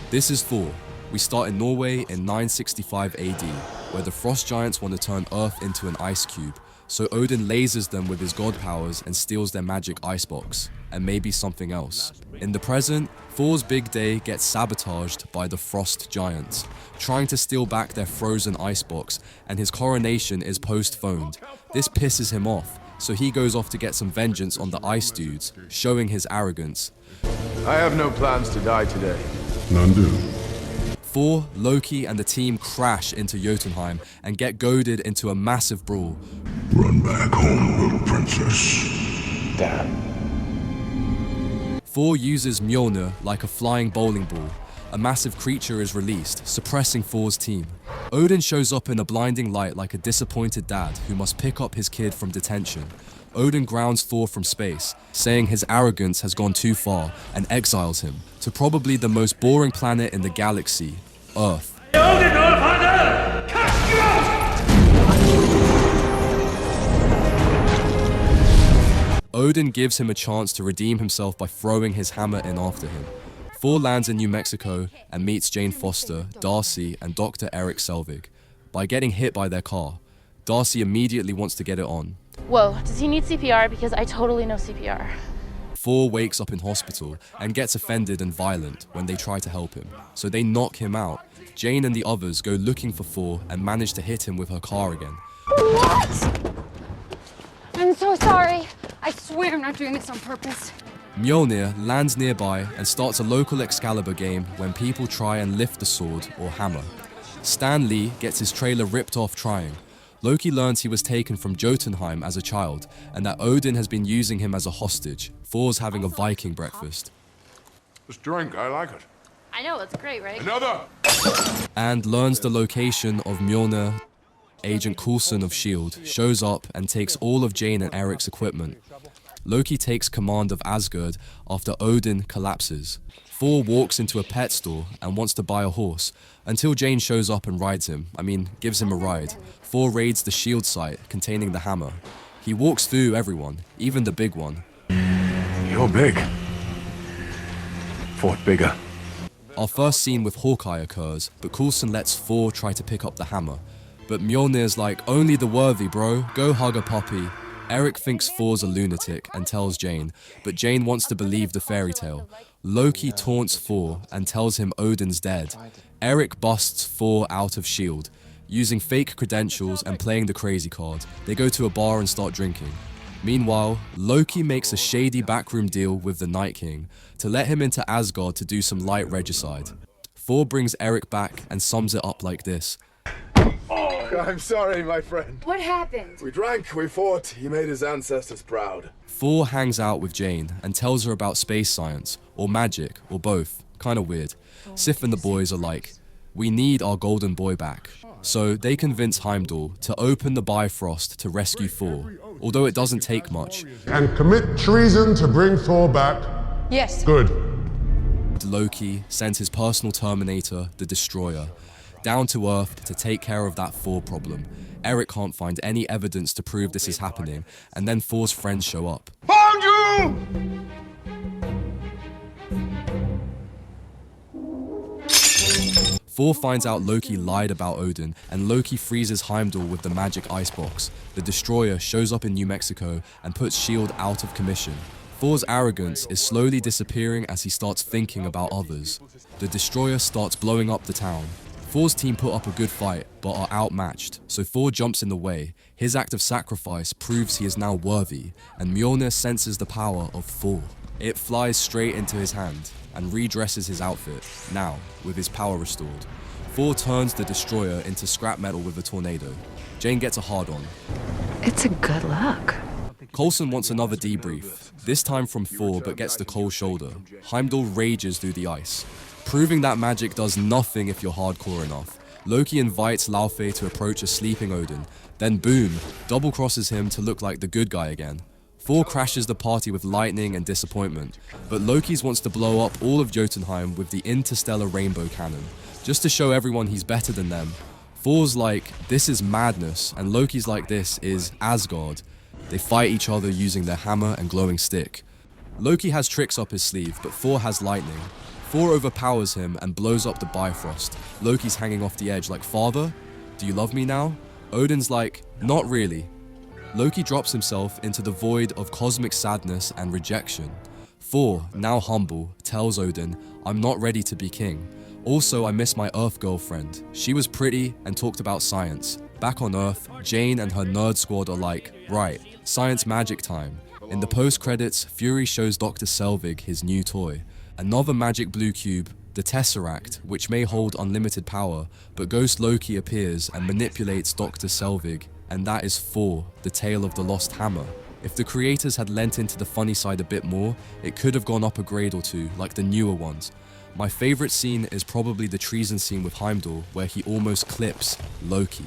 This is Thor. We start in Norway in 965 AD, where the frost giants want to turn Earth into an ice cube, so Odin lasers them with his god powers and steals their magic icebox, and maybe something else. In the present, Thor's big day gets sabotaged by the frost giants, trying to steal back their frozen icebox, and his coronation is postponed. This pisses him off, so he goes off to get some vengeance on the ice dudes, showing his arrogance. I have no plans to die today. None do. Thor, Loki, and the team crash into Jotunheim and get goaded into a massive brawl. Run back home, little princess. Damn. Thor uses Mjolnir like a flying bowling ball. A massive creature is released, suppressing Thor's team. Odin shows up in a blinding light like a disappointed dad who must pick up his kid from detention. Odin grounds Thor from space, saying his arrogance has gone too far, and exiles him to probably the most boring planet in the galaxy, Earth. Odin gives him a chance to redeem himself by throwing his hammer in after him. Thor lands in New Mexico and meets Jane Foster, Darcy, and Dr. Eric Selvig. By getting hit by their car, Darcy immediately wants to get it on. Whoa, does he need CPR? Because I totally know CPR. Thor wakes up in hospital and gets offended and violent when they try to help him, so they knock him out. Jane and the others go looking for Thor and manage to hit him with her car again. What? I'm so sorry. I swear I'm not doing this on purpose. Mjolnir lands nearby and starts a local Excalibur game when people try and lift the sword or hammer. Stan Lee gets his trailer ripped off trying. Loki learns he was taken from Jotunheim as a child and that Odin has been using him as a hostage. Thor's having a Viking breakfast. This drink, I like it. I know, it's great, right? Another! And learns the location of Mjolnir. Agent Coulson of S.H.I.E.L.D. shows up and takes all of Jane and Eric's equipment. Loki takes command of Asgard after Odin collapses. Thor walks into a pet store and wants to buy a horse, until Jane shows up and rides him. Gives him a ride. Thor raids the S.H.I.E.L.D. site containing the hammer. He walks through everyone, even the big one. You're big. Fought bigger. Our first scene with Hawkeye occurs, but Coulson lets Thor try to pick up the hammer. But Mjolnir's like, only the worthy, bro. Go hug a puppy. Eric thinks Thor's a lunatic and tells Jane, but Jane wants to believe the fairy tale. Loki taunts Thor and tells him Odin's dead. Eric busts Thor out of S.H.I.E.L.D. Using fake credentials and playing the crazy card, they go to a bar and start drinking. Meanwhile, Loki makes a shady backroom deal with the Night King to let him into Asgard to do some light regicide. Thor brings Eric back and sums it up like this. I'm sorry, my friend. What happened? We drank, we fought. He made his ancestors proud. Thor hangs out with Jane and tells her about space science, or magic, or both. Kinda weird. Sif and the boys are like, we need our golden boy back. So they convince Heimdall to open the Bifrost to rescue Thor, although it doesn't take much. And commit treason to bring Thor back? Yes. Good. Loki sends his personal Terminator, the Destroyer, down to Earth to take care of that Thor problem. Eric can't find any evidence to prove this is happening, and then Thor's friends show up. Found you! Thor finds out Loki lied about Odin, and Loki freezes Heimdall with the magic icebox. The Destroyer shows up in New Mexico and puts S.H.I.E.L.D. out of commission. Thor's arrogance is slowly disappearing as he starts thinking about others. The Destroyer starts blowing up the town. Thor's team put up a good fight, but are outmatched, so Thor jumps in the way. His act of sacrifice proves he is now worthy, and Mjolnir senses the power of Thor. It flies straight into his hand, and redresses his outfit, now, with his power restored. Thor turns the Destroyer into scrap metal with a tornado. Jane gets a hard-on. It's a good look. Coulson wants another debrief, this time from Thor but gets the cold shoulder. Heimdall rages through the ice, proving that magic does nothing if you're hardcore enough. Loki invites Laufey to approach a sleeping Odin, then boom, double-crosses him to look like the good guy again. Thor crashes the party with lightning and disappointment, but Loki's wants to blow up all of Jotunheim with the interstellar rainbow cannon, just to show everyone he's better than them. Thor's like, this is madness, and Loki's like, this is Asgard. They fight each other using their hammer and glowing stick. Loki has tricks up his sleeve, but Thor has lightning. Thor overpowers him and blows up the Bifrost. Loki's hanging off the edge like, "Father, do you love me now?" Odin's like, "Not really." Loki drops himself into the void of cosmic sadness and rejection. Thor, now humble, tells Odin, "I'm not ready to be king. Also, I miss my Earth girlfriend. She was pretty and talked about science." Back on Earth, Jane and her nerd squad are like, "Right, science magic time." In the post-credits, Fury shows Dr. Selvig his new toy. Another magic blue cube, the Tesseract, which may hold unlimited power, but Ghost Loki appears and manipulates Dr. Selvig, and that is Thor, the tale of the lost hammer. If the creators had lent into the funny side a bit more, it could have gone up a grade or two, like the newer ones. My favorite scene is probably the treason scene with Heimdall, where he almost clips Loki.